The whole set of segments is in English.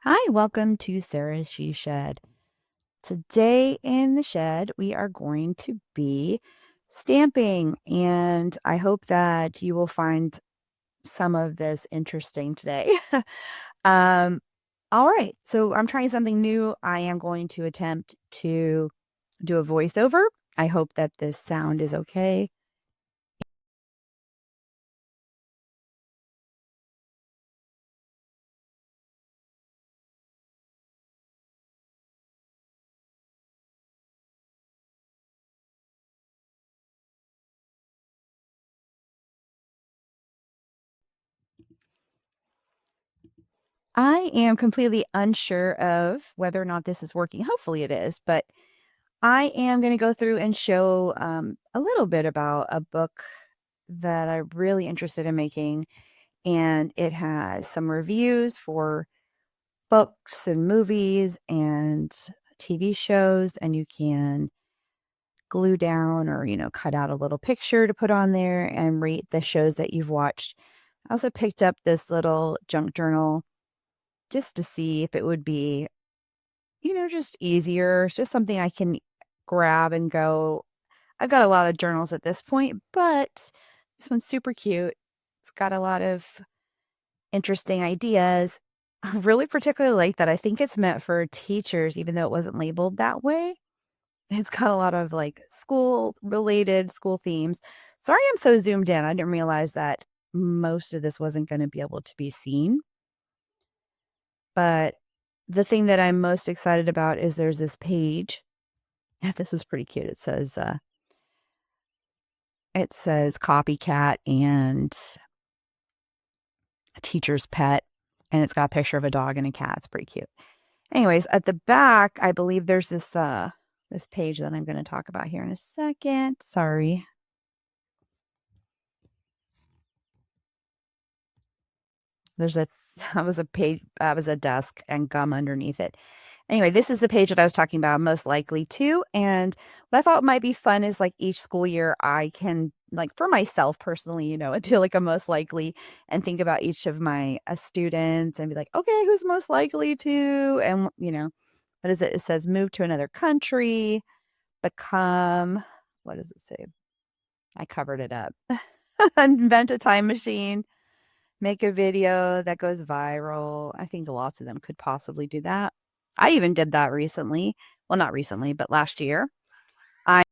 Hi, welcome to Sarah's She Shed. Today in the shed, we are going to be stamping, and I hope that you will find some of this interesting today. um, all right, so I'm trying something new. I am going to attempt to do a voiceover. I hope that this sound is okay. I am completely unsure of whether or not this is working. Hopefully it is, but I am going to go through and show a little bit about a book that I'm really interested in making. And it has some reviews for books and movies and TV shows. And you can glue down or, cut out a little picture to put on there and rate the shows that you've watched. I also picked up this little junk journal just to see if it would be, just easier. It's just something I can grab and go. I've got a lot of journals at this point, but this one's super cute. It's got a lot of interesting ideas. I really particularly like that. I think it's meant for teachers, even though it wasn't labeled that way. It's got a lot of like school related school themes. Sorry, I'm so zoomed in. I didn't realize that most of this wasn't going to be able to be seen. But the thing that I'm most excited about is there's this page. Yeah, this is pretty cute. It says copycat and a teacher's pet, and it's got a picture of a dog and a cat. It's pretty cute. Anyways, at the back, I believe there's this page that I'm going to talk about here in a second. Sorry. There's a that was a page, that was a desk and gum underneath it. Anyway, this is the page that I was talking about most likely to. And what I thought might be fun is like each school year I can like for myself personally, do like a most likely and think about each of my students and be like, okay, who's most likely to? And what is it? It says move to another country, become, what does it say? I covered it up. Invent a time machine, make a video that goes viral. I think lots of them could possibly do that. I even did that recently. Well, not recently, but last year. I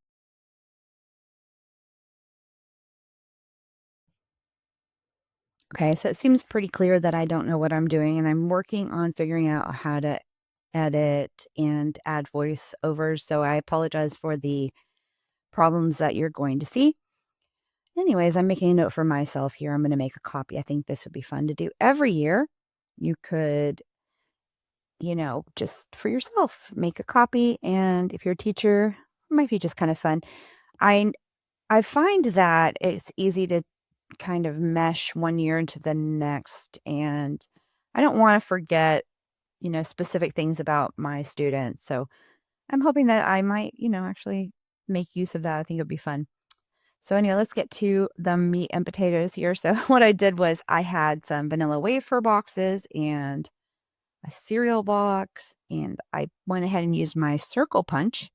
Okay, so it seems pretty clear that I don't know what I'm doing, and I'm working on figuring out how to edit and add voiceovers. So I apologize for the problems that you're going to see. Anyways, I'm making a note for myself here. I'm going to make a copy. I think this would be fun to do every year. You could, just for yourself, make a copy. And if you're a teacher, it might be just kind of fun. I I find that it's easy to kind of mesh one year into the next. And I don't want to forget, specific things about my students. So I'm hoping that I might, actually make use of that. I think it would be fun. So anyway, let's get to the meat and potatoes here. So what I did was I had some vanilla wafer boxes and a cereal box, and I went ahead and used my circle punch,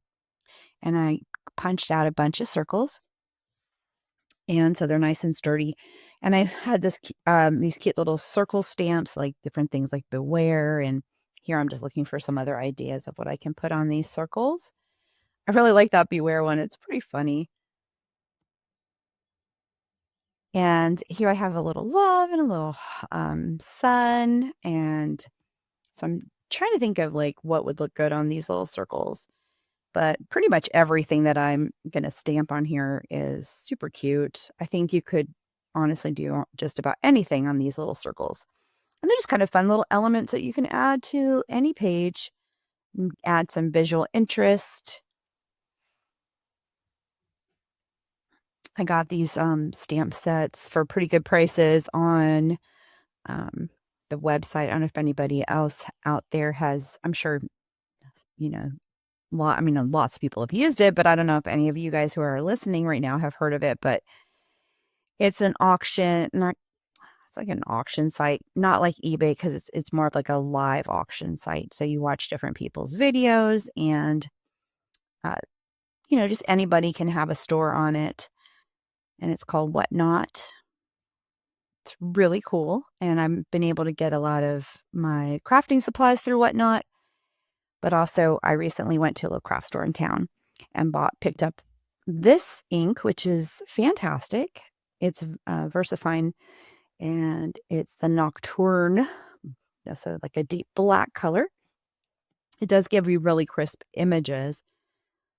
and I punched out a bunch of circles, and so they're nice and sturdy. And I had these cute little circle stamps, like different things like beware. And here I'm just looking for some other ideas of what I can put on these circles. I really like that beware one. It's pretty funny. And here I have a little love and a little sun. And so I'm trying to think of like what would look good on these little circles. But pretty much everything that I'm going to stamp on here is super cute. I think you could honestly do just about anything on these little circles. And they're just kind of fun little elements that you can add to any page, add some visual interest. I got these stamp sets for pretty good prices on um, the website. I don't know if anybody else out there has, I'm sure, you know, lots of people have used it, but I don't know if any of you guys who are listening right now have heard of it, but it's an auction, not it's like an auction site, not like eBay because it's more of like a live auction site. So you watch different people's videos and, uh, just anybody can have a store on it. And it's called Whatnot. It's really cool. And I've been able to get a lot of my crafting supplies through Whatnot. But also, I recently went to a little craft store in town and picked up this ink, which is fantastic. It's VersaFine, and it's the Nocturne. So like a deep black color. It does give you really crisp images.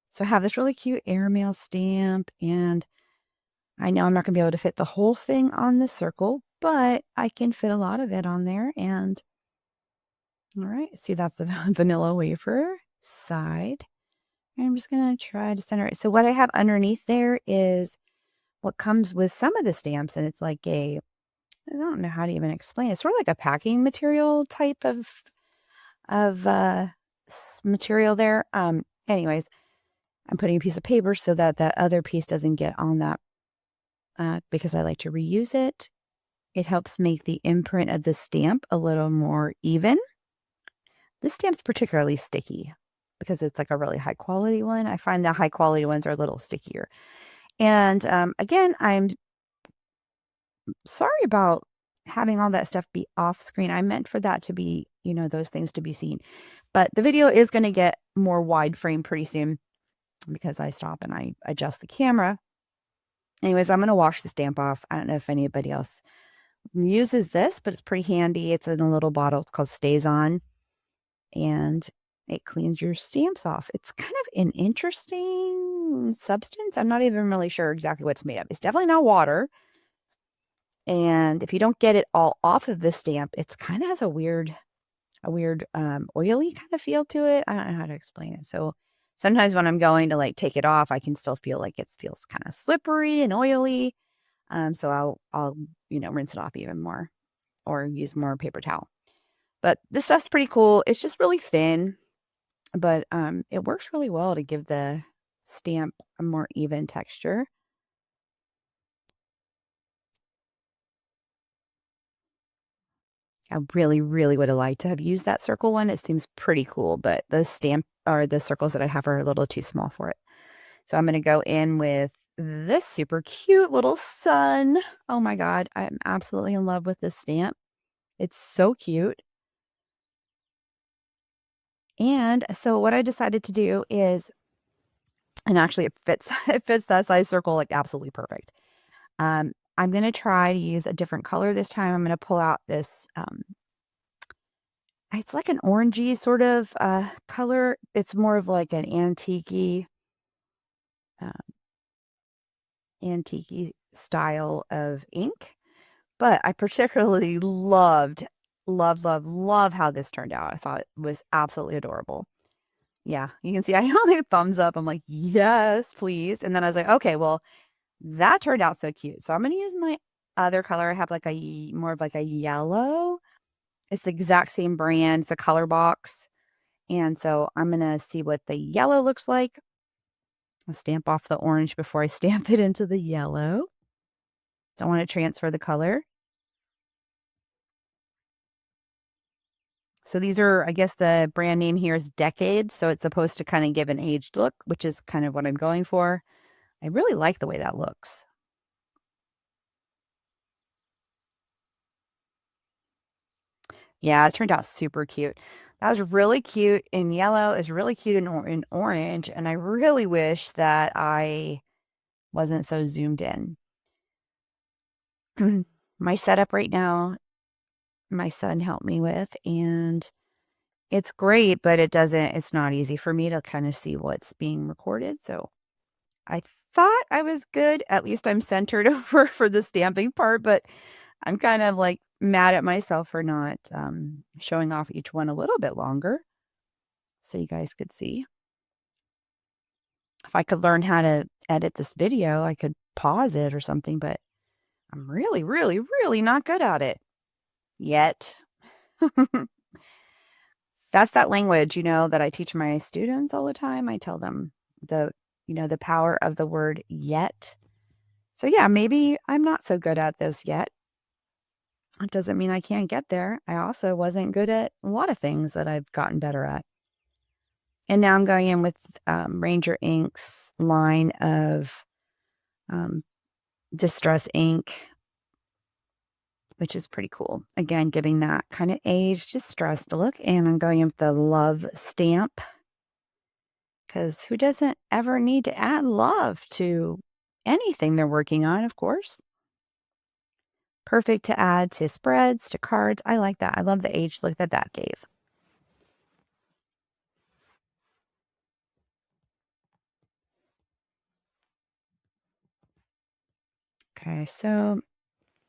So I have this really cute airmail stamp, and I know I'm not going to be able to fit the whole thing on the circle, but I can fit a lot of it on there. And all right, see, that's the vanilla wafer side. I'm just going to try to center it. So what I have underneath there is what comes with some of the stamps, and it's like I don't know how to even explain it. It's sort of like a packing material type of material there. Anyways, I'm putting a piece of paper so that that other piece doesn't get on that, because I like to reuse it. It helps make the imprint of the stamp a little more even. This stamp's particularly sticky because it's like a really high quality one. I find the high quality ones are a little stickier. And again, I'm sorry about having all that stuff be off screen. I meant for that to be, those things to be seen. But the video is going to get more wide frame pretty soon because I stop and I adjust the camera. Anyways, I'm going to wash the stamp off. I don't know if anybody else uses this, but it's pretty handy. It's in a little bottle. It's called Stays On, and it cleans your stamps off. It's kind of an interesting substance. I'm not even really sure exactly what it's made of. It's definitely not water. And if you don't get it all off of the stamp, it's kind of has a weird oily kind of feel to it. I don't know how to explain it. So sometimes when I'm going to like take it off, I can still feel like it feels kind of slippery and oily. So I'll rinse it off even more or use more paper towel. But this stuff's pretty cool. It's just really thin, but it works really well to give the stamp a more even texture. I really, really would have liked to have used that circle one. It seems pretty cool, but the stamp or the circles that I have are a little too small for it. So I'm going to go in with this super cute little sun. Oh my God, I'm absolutely in love with this stamp. It's so cute. And so what I decided to do is, and actually it fits, it fits that size circle like absolutely perfect. I'm going to try to use a different color this time. I'm going to pull out this, it's like an orangey sort of color. It's more of like an uh, antique style of ink. But I particularly love how this turned out. I thought it was absolutely adorable. Yeah, you can see I only thumbs up. I'm like, yes, please. And then I was like, okay, well, that turned out so cute. So I'm going to use my other color. I have like more of like a yellow. It's the exact same brand. It's a color box. And so I'm going to see what the yellow looks like. I'll stamp off the orange before I stamp it into the yellow. Don't want to transfer the color. So these are, I guess the brand name here is Decades. So it's supposed to kind of give an aged look, which is kind of what I'm going for. I really like the way that looks. Yeah, it turned out super cute. That was really cute in yellow. It's really cute in orange. And I really wish that I wasn't so zoomed in. My setup right now, my son helped me with, and it's great, but it's not easy for me to kind of see what's being recorded. So I thought I was good. At least I'm centered over for the stamping part, but I'm kind of like mad at myself for not showing off each one a little bit longer so you guys could see. If I could learn how to edit this video, I could pause it or something, but I'm really, really, really not good at it yet. That's that language, that I teach my students all the time. I tell them the power of the word yet. So yeah, maybe I'm not so good at this yet. It doesn't mean I can't get there. I also wasn't good at a lot of things that I've gotten better at. And now I'm going in with Ranger Ink's line of um, distress ink, which is pretty cool. Again, giving that kind of aged, distressed look. And I'm going in with the love stamp, because who doesn't ever need to add love to anything they're working on, of course. Perfect to add to spreads, to cards. I like that. I love the aged look that that gave. Okay, so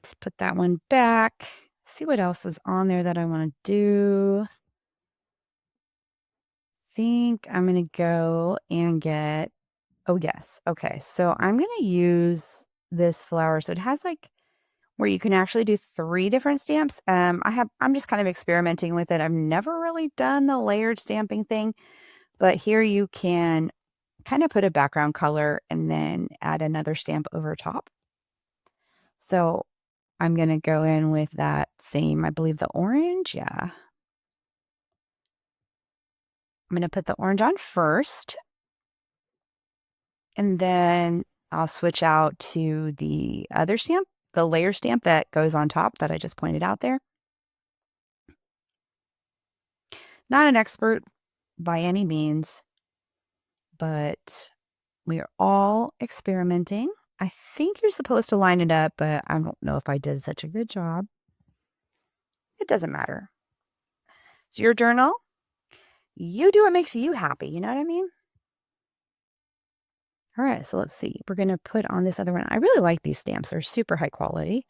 let's put that one back. See what else is on there that I want to do. Think I'm going to go and get, oh yes. Okay. So I'm going to use this flower. So it has like where you can actually do 3 different stamps. I'm just kind of experimenting with it. I've never really done the layered stamping thing, but here you can kind of put a background color and then add another stamp over top. So I'm going to go in with that same, I believe the orange. Yeah. I'm going to put the orange on first, and then I'll switch out to the other stamp, the layer stamp that goes on top that I just pointed out there. Not an expert by any means, but we are all experimenting. I think you're supposed to line it up, but I don't know if I did such a good job. It doesn't matter. It's your journal. You do what makes you happy. You know what I mean? All right, so let's see. We're going to put on this other one. I really like these stamps. They're super high quality.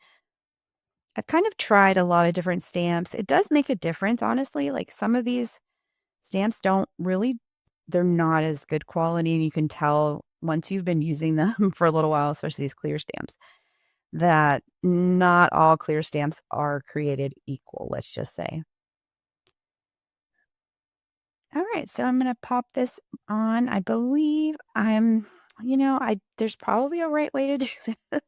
I've kind of tried a lot of different stamps. It does make a difference, honestly. Like some of these stamps don't really, they're not as good quality. And you can tell once you've been using them for a little while, especially these clear stamps, that not all clear stamps are created equal, let's just say. All right, so I'm going to pop this on. I believe there's probably a right way to do this.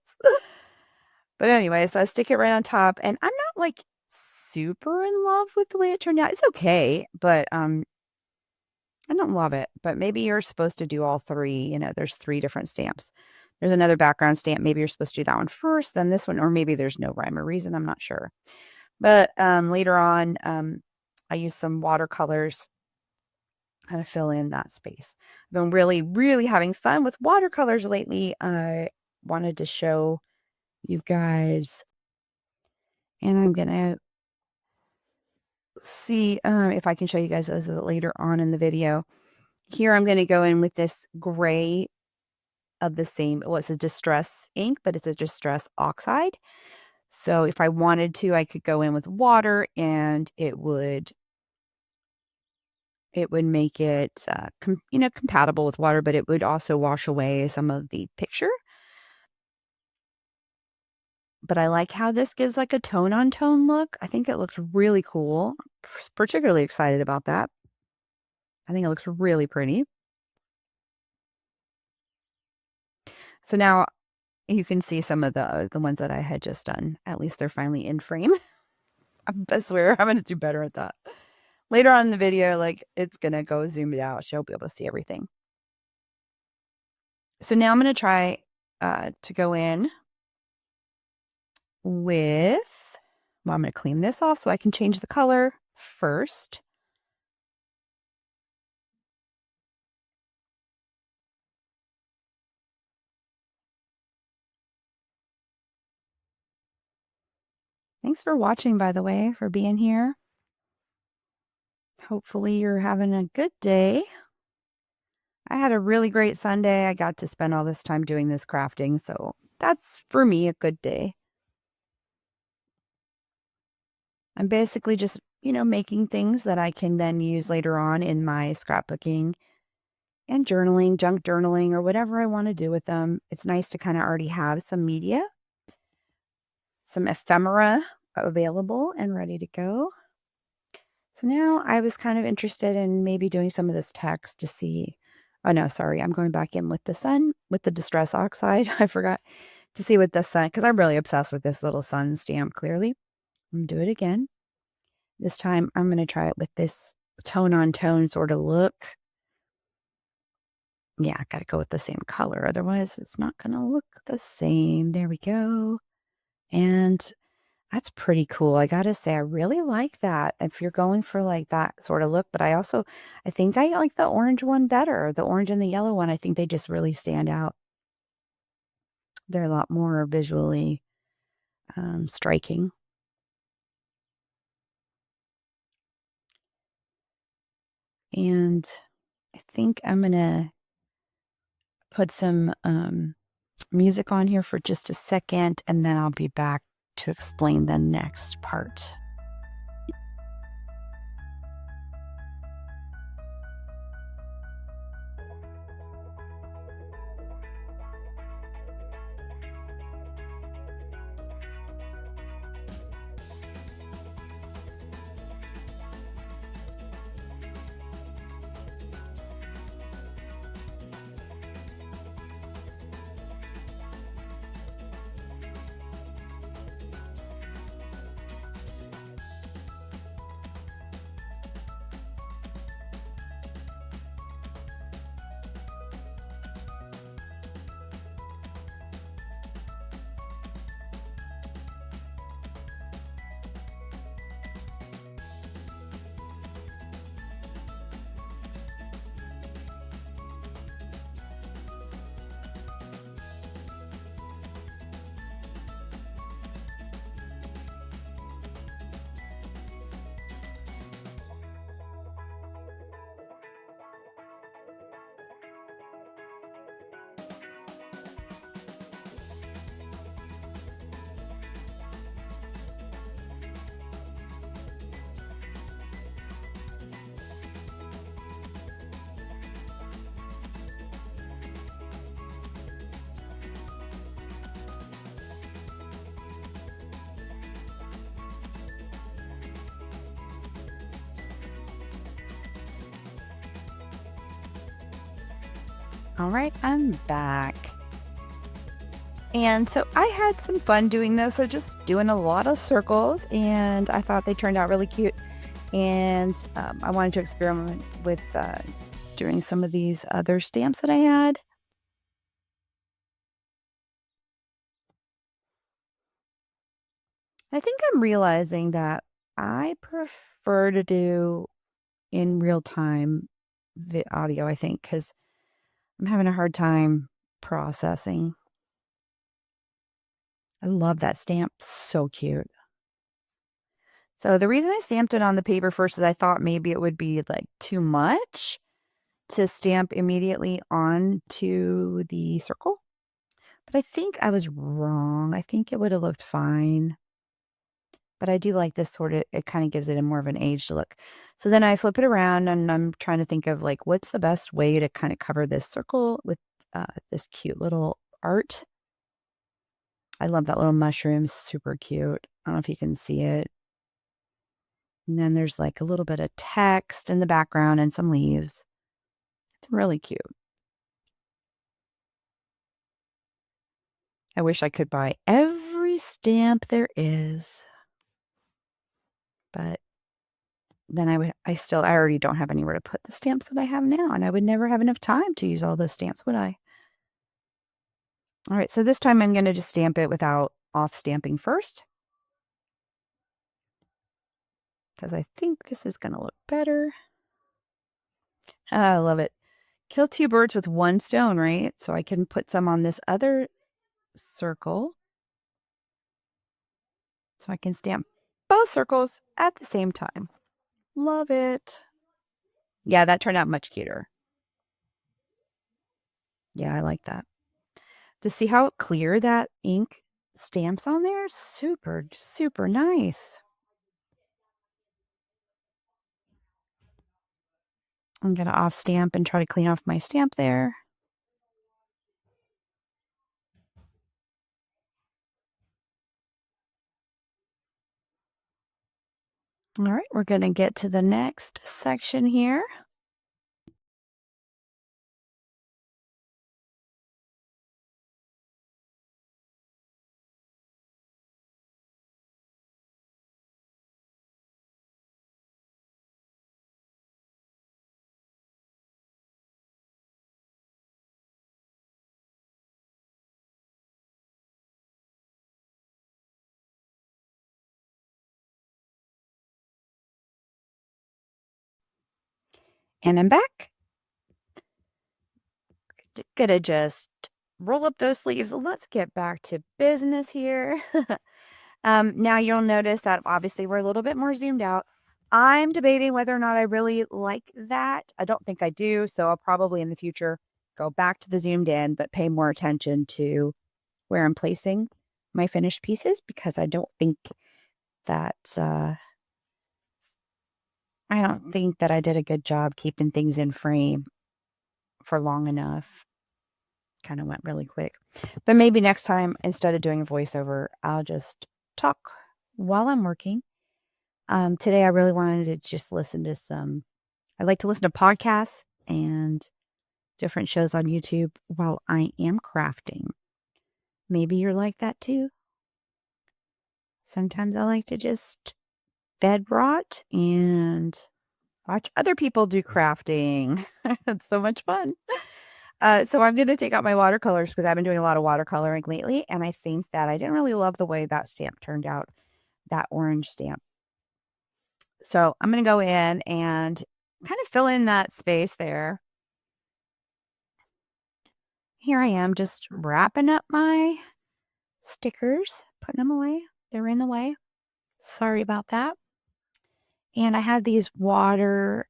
But anyway, so I stick it right on top, and I'm not like super in love with the way it turned out. It's okay, but I don't love it. But maybe you're supposed to do all 3. There's 3 different stamps. There's another background stamp. Maybe you're supposed to do that one first, then this one, or maybe there's no rhyme or reason. I'm not sure. But later on, I use some watercolors kind of fill in that space. I've been really, really having fun with watercolors lately. I wanted to show you guys, and I'm gonna see if I can show you guys those later on in the video. Here I'm going to go in with this gray of the same, well, it's a distress ink, but it's a distress oxide. So if I wanted to, I could go in with water and it would make it compatible with water, but it would also wash away some of the picture. But I like how this gives like a tone on tone look. I think it looks really cool. Particularly excited about that. I think it looks really pretty. So now you can see some of the ones that I had just done. At least they're finally in frame. I swear I'm gonna do better at that. Later on in the video, like it's gonna go zoomed out. She'll be able to see everything. So now I'm gonna try to go in with, well, I'm gonna clean this off so I can change the color first. Thanks for watching, by the way, for being here. Hopefully you're having a good day. I had a really great Sunday. I got to spend all this time doing this crafting, so that's for me a good day. I'm basically just, making things that I can then use later on in my scrapbooking and journaling, junk journaling, or whatever I want to do with them. It's nice to kind of already have some media, some ephemera available and ready to go. So now I was kind of interested in maybe doing some of this text to see. Oh, no, sorry. I'm going back in with the sun, with the distress oxide. I forgot to see what the sun, because I'm really obsessed with this little sun stamp, clearly. I'm gonna do it again. This time, I'm gonna try it with this tone-on-tone sorta look. Yeah, I gotta go with the same color, otherwise it's not gonna look the same. There we go, and that's pretty cool. I gotta say, I really like that if you're going for, like, that sorta look, but I think I like the orange one better. The orange and the yellow one, I think they just really stand out. They're a lot more visually, striking, and I think I'm gonna put some, music on here for just a second, and then I'll be back to explain the next part. Alright, I'm back. And so I had some fun doing this, so just doing a lot of circles, and I thought they turned out really cute. And I wanted to experiment with doing some of these other stamps that I had. I think I'm realizing that I prefer to do in real time audio, I think, because I'm having a hard time processing. I love that stamp. So cute. So the reason I stamped it on the paper first is I thought maybe it would be like too much to stamp immediately onto the circle. But I think I was wrong. I think it would have looked fine. But I do like this sort of, it kind of gives it a more of an aged look. So then I flip it around and I'm trying to think of like, what's the best way to kind of cover this circle with this cute little art. I love that little mushroom, super cute. I don't know if you can see it. And then there's like a little bit of text in the background and some leaves. It's really cute. I wish I could buy every stamp there is, but then I already don't have anywhere to put the stamps that I have now, and I would never have enough time to use all those stamps, would I? All right, so this time I'm going to just stamp it without off stamping first, because I think this is going to look better. Ah, I love it. Kill two birds with one stone, right? So I can put some on this other circle. So I can stamp both circles at the same time. Love it. Yeah, that turned out much cuter. Yeah, I like that. To see how clear that ink stamps on there, super, super nice. I'm going to off stamp and try to clean off my stamp there. All right, we're going to get to the next section here. And I'm back. Gonna just roll up those sleeves. Let's get back to business here. Now you'll notice that obviously we're a little bit more zoomed out. I'm debating whether or not I really like that. I don't think I do. So I'll probably in the future go back to the zoomed in, but pay more attention to where I'm placing my finished pieces because that, uh, I don't think that I did a good job keeping things in frame for long enough. Kind of went really quick. But maybe next time, instead of doing a voiceover, I'll just talk while I'm working. Today, I really wanted to just listen to I like to listen to podcasts and different shows on YouTube while I am crafting. Maybe you're like that too. Sometimes I like to just bed rot and watch other people do crafting. It's so much fun. So I'm going to take out my watercolors because I've been doing a lot of watercoloring lately. And I think that I didn't really love the way that stamp turned out, that orange stamp. So I'm going to go in and kind of fill in that space there. Here I am just wrapping up my stickers, putting them away. They're in the way. Sorry about that. And I had these water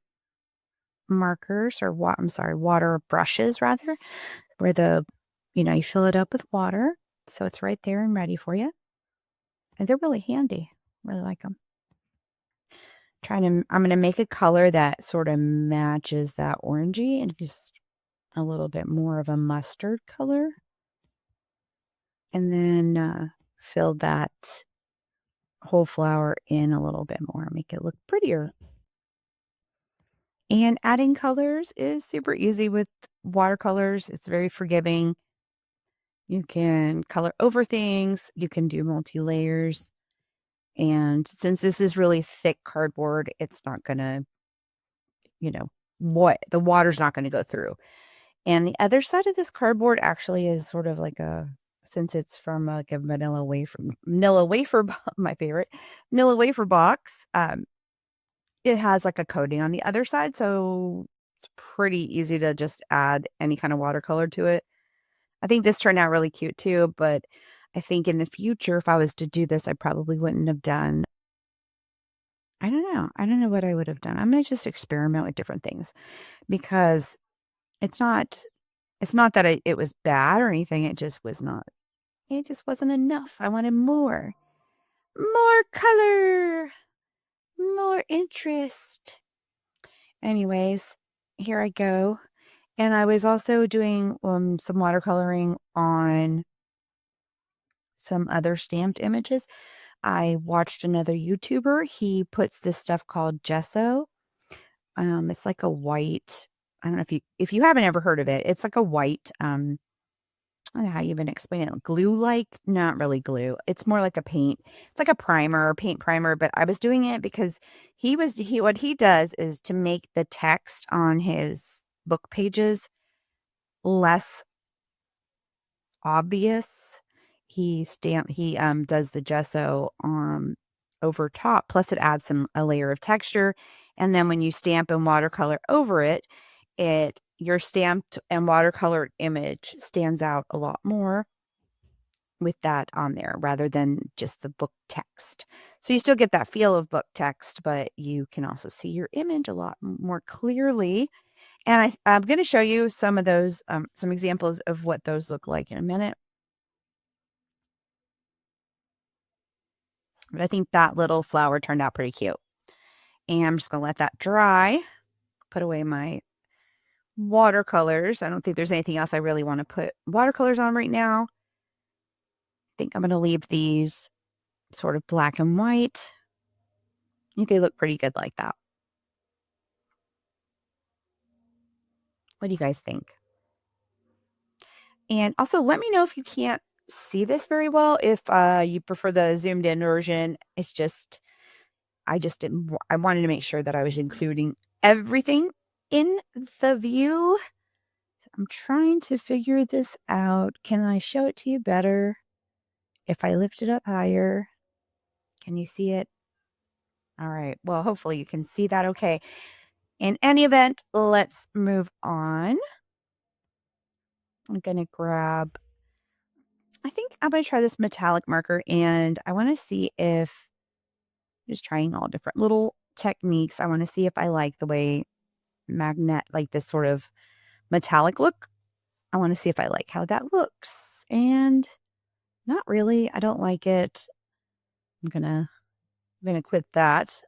markers or water brushes rather, where you fill it up with water. So it's right there and ready for you. And they're really handy. Really like them. I'm going to make a color that sort of matches that orangey and just a little bit more of a mustard color. And then fill that whole flower in a little bit more, make it look prettier. And adding colors is super easy with watercolors. It's very forgiving. You can color over things. You can do multi-layers. And since this is really thick cardboard, it's not going to, the water's not going to go through. And the other side of this cardboard actually is sort of like since it's from like a vanilla wafer, my favorite, vanilla wafer box, it has like a coating on the other side. So it's pretty easy to just add any kind of watercolor to it. I think this turned out really cute too, but I think in the future, if I was to do this, I probably wouldn't have done. I don't know. I don't know what I would have done. I'm going to just experiment with different things because it's not that it was bad or anything. It just wasn't enough. I wanted more color, more interest. Anyways, here I go. And I was also doing some watercoloring on some other stamped images. I watched another YouTuber. He puts this stuff called gesso. It's like a white, I don't know if you haven't ever heard of it. It's like a white, I don't know how you even explain it. Glue-like? Not really glue. It's more like a paint. It's like a primer, paint primer, but I was doing it because what he does is to make the text on his book pages less obvious. He does the gesso over top, plus it adds a layer of texture. And then when you stamp and watercolor over it, your stamped and watercolored image stands out a lot more with that on there rather than just the book text. So you still get that feel of book text, but you can also see your image a lot more clearly. And I'm going to show you some of those, some examples of what those look like in a minute. But I think that little flower turned out pretty cute. And I'm just going to let that dry, put away my watercolors. I don't think there's anything else I really want to put watercolors on right now. I think I'm going to leave these sort of black and white. I think they look pretty good like that. What do you guys think? And also let me know if you can't see this very well, if you prefer the zoomed in version. It's just, I wanted to make sure that I was including everything in the view. So I'm trying to figure this out. Can I show it to you better if I lift it up higher? Can you see it? All right. Well, hopefully you can see that okay. In any event, let's move on. I'm going to grab, I think I'm going to try this metallic marker, and I want to see if, just trying all different little techniques. I want to see if I like the way like this sort of metallic look. I want to see if I like how that looks. And not really. I don't like it. I'm gonna quit that.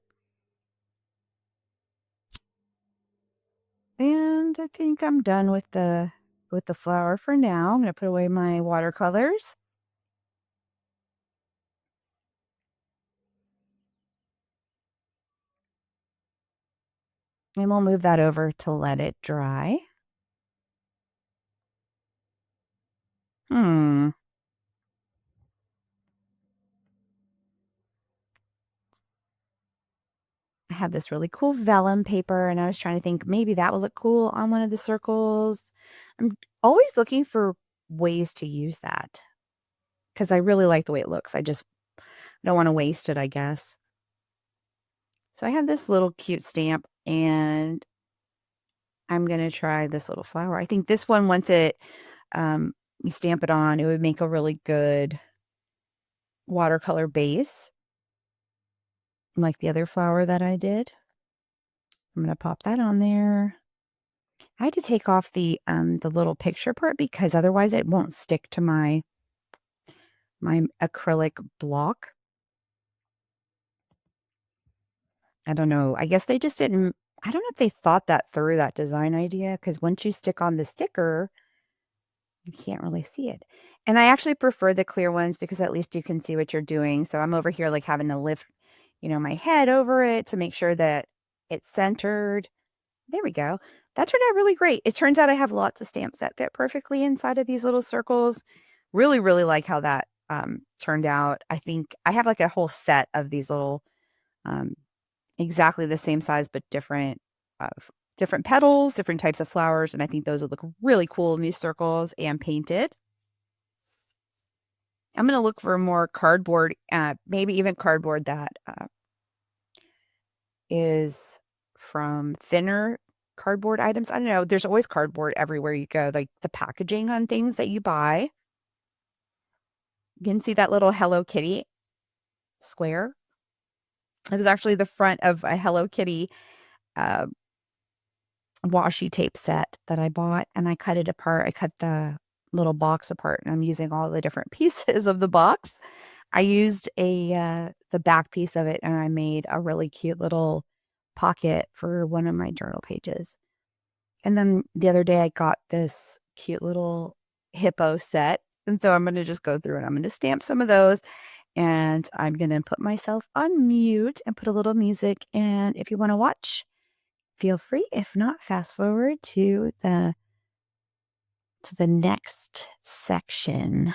And I think I'm done with the flower for now. I'm gonna put away my watercolors. And we'll move that over to let it dry. Hmm. I have this really cool vellum paper, and I was trying to think maybe that would look cool on one of the circles. I'm always looking for ways to use that because I really like the way it looks. I just don't want to waste it, I guess. So I have this little cute stamp, and I'm going to try this little flower. I think this one, once you stamp it on, it would make a really good watercolor base, like the other flower that I did. I'm going to pop that on there. I had to take off the little picture part because otherwise it won't stick to my acrylic block. I don't know. I guess they just didn't. I don't know if they thought that through, that design idea, because once you stick on the sticker, you can't really see it. And I actually prefer the clear ones because at least you can see what you're doing. So I'm over here like having to lift, my head over it to make sure that it's centered. There we go. That turned out really great. It turns out I have lots of stamps that fit perfectly inside of these little circles. Really, really like how that turned out. I think I have like a whole set of these little um, exactly the same size but different petals, different types of flowers, and I think those would look really cool in these circles and painted. I'm going to look for more cardboard, maybe even cardboard that is from thinner cardboard items. I don't know. There's always cardboard everywhere you go, like the packaging on things that you buy. You can see that little Hello Kitty square. It was actually the front of a Hello Kitty uh, washi tape set that I bought, and I cut it apart. I cut the little box apart, and I'm using all the different pieces of the box. I used the back piece of it, and I made a really cute little pocket for one of my journal pages. And then the other day I got this cute little hippo set, and so I'm gonna just go through and I'm gonna stamp some of those, and I'm gonna put myself on mute and put a little music, and if you wanna watch, feel free. If not, fast forward to the next section.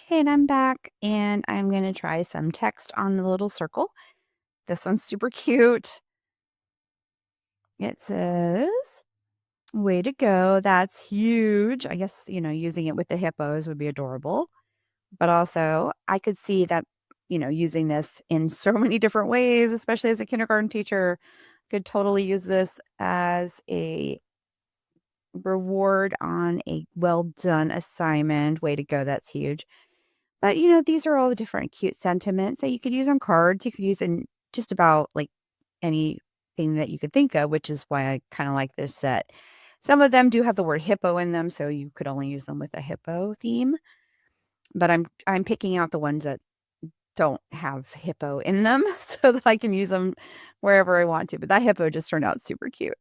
Okay, and I'm back, and I'm gonna try some text on the little circle. This one's super cute. It says, "Way to go, that's huge." I guess, using it with the hippos would be adorable, but also I could see that, using this in so many different ways, especially as a kindergarten teacher. Could totally use this as a reward on a well done assignment. Way to go, that's huge. But, these are all the different cute sentiments that you could use on cards. You could use in just about like anything that you could think of, which is why I kind of like this set. Some of them do have the word hippo in them, so you could only use them with a hippo theme. But I'm picking out the ones that don't have hippo in them so that I can use them wherever I want to. But that hippo just turned out super cute.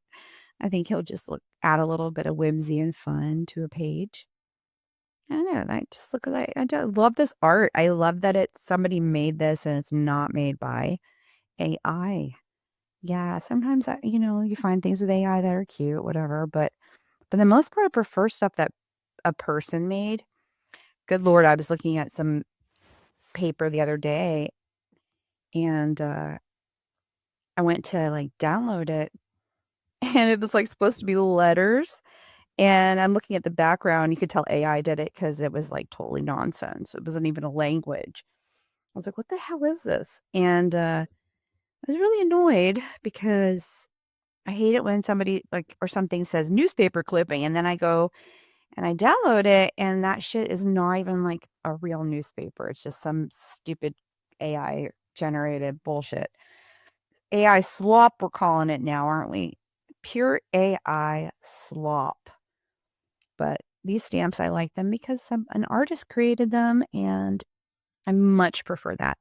I think he'll just add a little bit of whimsy and fun to a page. I don't know, I just look like I do love this art. I love that it's somebody made this and it's not made by AI. Yeah, sometimes you find things with AI that are cute, whatever, but for the most part, I prefer stuff that a person made. Good Lord, I was looking at some paper the other day and I went to like download it and it was like supposed to be letters. And I'm looking at the background. You could tell AI did it because it was like totally nonsense. It wasn't even a language. I was like, "What the hell is this?" And, I was really annoyed because I hate it when somebody, like or something says newspaper clipping, and then I go and I download it, and that shit is not even, like, a real newspaper. It's just some stupid AI generated bullshit. AI slop, we're calling it now, aren't we? Pure AI slop. But these stamps, I like them because an artist created them, and I much prefer that.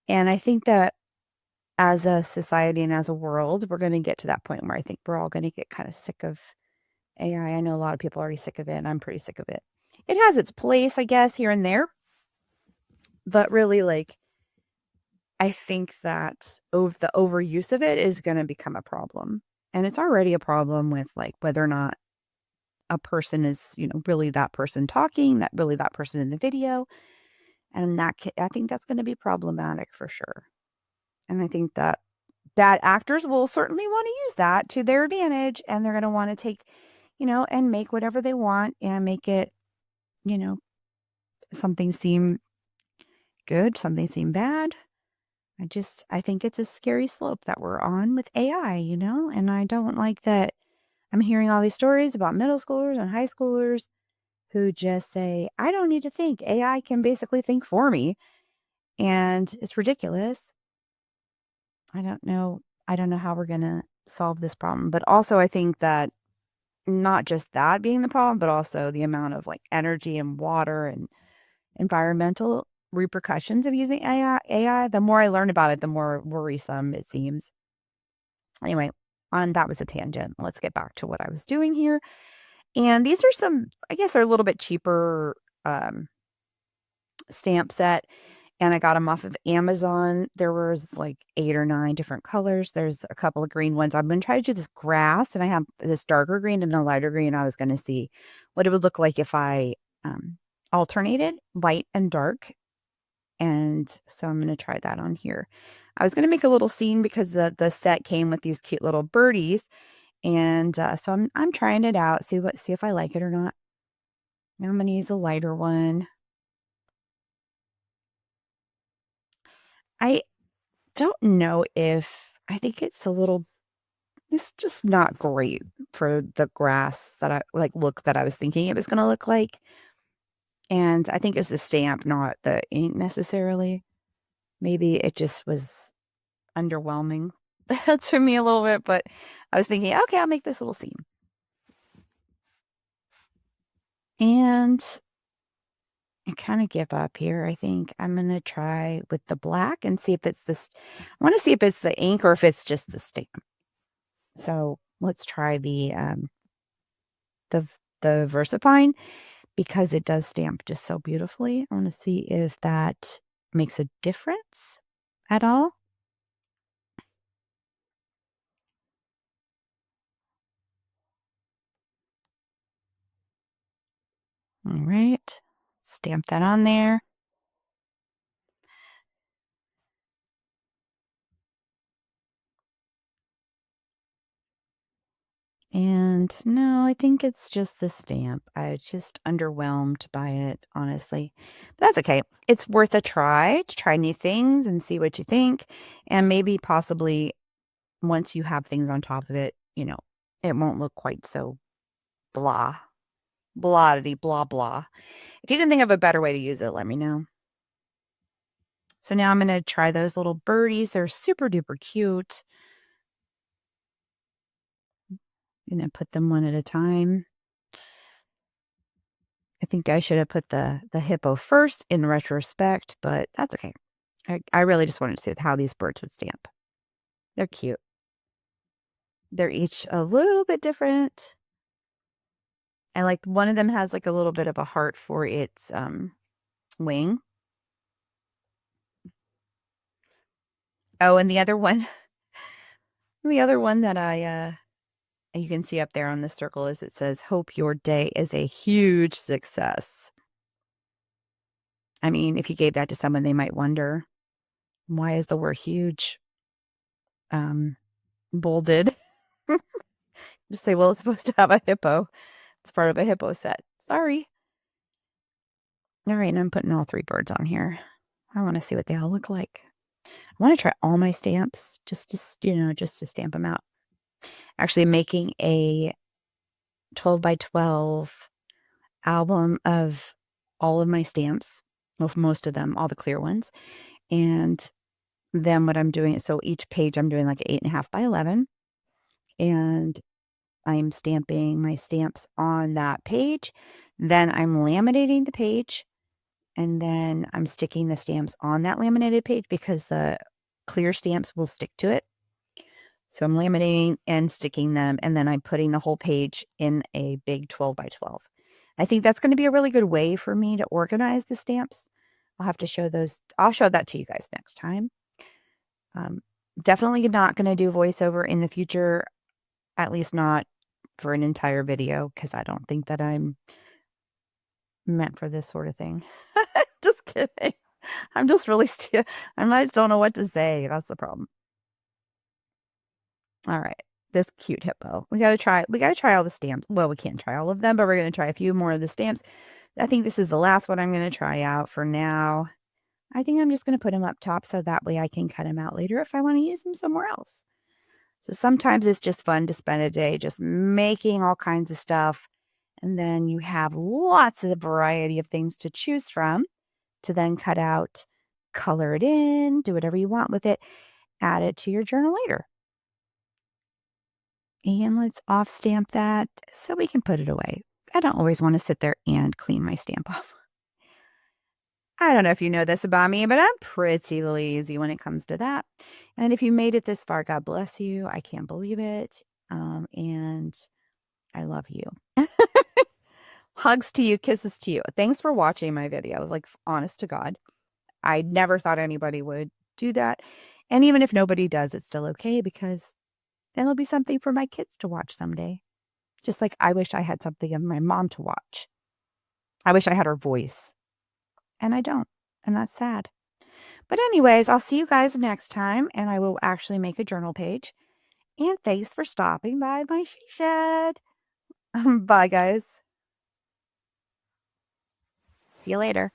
And I think that as a society and as a world, we're gonna get to that point where I think we're all gonna get kinda sick of AI. I know a lot of people are already sick of it, and I'm pretty sick of it. It has its place, I guess, here and there, but really, like, I think that the overuse of it is gonna become a problem, and it's already a problem with, like, whether or not a person is, really that person talking, that really that person in the video, and I think that's gonna be problematic for sure, and I think that bad actors will certainly wanna use that to their advantage, and they're gonna wanna take, and make whatever they want and make it, you know, something seem good, something seem bad. I think it's a scary slope that we're on with AI, and I don't like that I'm hearing all these stories about middle schoolers and high schoolers who just say, "I don't need to think. AI can basically think for me." And it's ridiculous. I don't know. I don't know how we're gonna solve this problem. But also I think that not just that being the problem, but also the amount of like energy and water and environmental repercussions of using AI. The more I learn about it, the more worrisome it seems. Anyway, on that was a tangent. Let's get back to what I was doing here. And these are some, I guess they're a little bit cheaper um, stamp set, and I got them off of Amazon. There was like 8 or 9 different colors. There's a couple of green ones. I'm gonna try to do this grass, and I have this darker green and a lighter green. I was gonna see what it would look like if I, alternated light and dark, and so I'm gonna try that on here. I was gonna make a little scene because the set came with these cute little birdies, and, so I'm trying it out, see if I like it or not. Now I'm gonna use a lighter one. I don't know if I think it's just not great for the grass that I like, look that I was thinking it was gonna look like, and I think it's the stamp, not the ink necessarily. Maybe it just was underwhelming to me a little bit, but I was thinking, "Okay, I'll make this little scene." And I kinda give up here, I think I'm gonna try with the black and see if it's this I wanna see if it's the ink or if it's just the stamp. So, let's try the the VersaFine because it does stamp just so beautifully. I wanna see if that makes a difference at all. Alright. Stamp that on there. And no, I think it's just the stamp. I just underwhelmed by it, honestly. But that's okay. It's worth a try to try new things and see what you think. And maybe possibly once you have things on top of it, it won't look quite so blah, blah-dity, blah, blah. If you can think of a better way to use it, let me know. So now I'm going to try those little birdies. They're super duper cute. I'm going to put them one at a time. I think I should have put the hippo first in retrospect, but that's okay. I really just wanted to see how these birds would stamp. They're cute. They're each a little bit different. And like one of them has like a little bit of a heart for its wing. Oh, and the other one, that you can see up there on the circle is it says, "Hope your day is a huge success." I mean, if you gave that to someone, they might wonder, why is the word huge bolded? Just say, well, it's supposed to have a hippo. It's part of a hippo set. Sorry. All right, and I'm putting all 3 birds on here. I want to see what they all look like. I want to try all my stamps just to stamp them out. Actually making a 12 by 12 album of all of my stamps, well, most of them, all the clear ones. And then what I'm doing, so each page I'm doing like 8.5 by 11. And I'm stamping my stamps on that page. Then I'm laminating the page. And then I'm sticking the stamps on that laminated page because the clear stamps will stick to it. So I'm laminating and sticking them, and then I'm putting the whole page in a big 12 by 12. I think that's going to be a really good way for me to organize the stamps. I'll have to show those. I'll show that to you guys next time. Definitely not going to do voiceover in the future, at least not for an entire video, because I don't think that I'm meant for this sort of thing. Just kidding. I'm just really I just don't know what to say. That's the problem. All right. This cute hippo. We gotta try all the stamps. Well, we can't try all of them, but we're gonna try a few more of the stamps. I think this is the last one I'm gonna try out for now. I think I'm just gonna put them up top so that way I can cut them out later if I want to use them somewhere else. So sometimes it's just fun to spend a day just making all kinds of stuff. And then you have lots of variety of things to choose from to then cut out, color it in, do whatever you want with it, add it to your journal later. And let's off stamp that so we can put it away. I don't always want to sit there and clean my stamp off. I don't know if you know this about me, but I'm pretty lazy when it comes to that. And if you made it this far, God bless you. I can't believe it. And I love you. Hugs to you, kisses to you. Thanks for watching my video. Like, honest to God, I never thought anybody would do that. And even if nobody does, it's still okay because it'll be something for my kids to watch someday. Just like I wish I had something of my mom to watch. I wish I had her voice. And I don't. And that's sad. But anyways, I'll see you guys next time. And I will actually make a journal page. And thanks for stopping by my she shed. Bye, guys. See you later.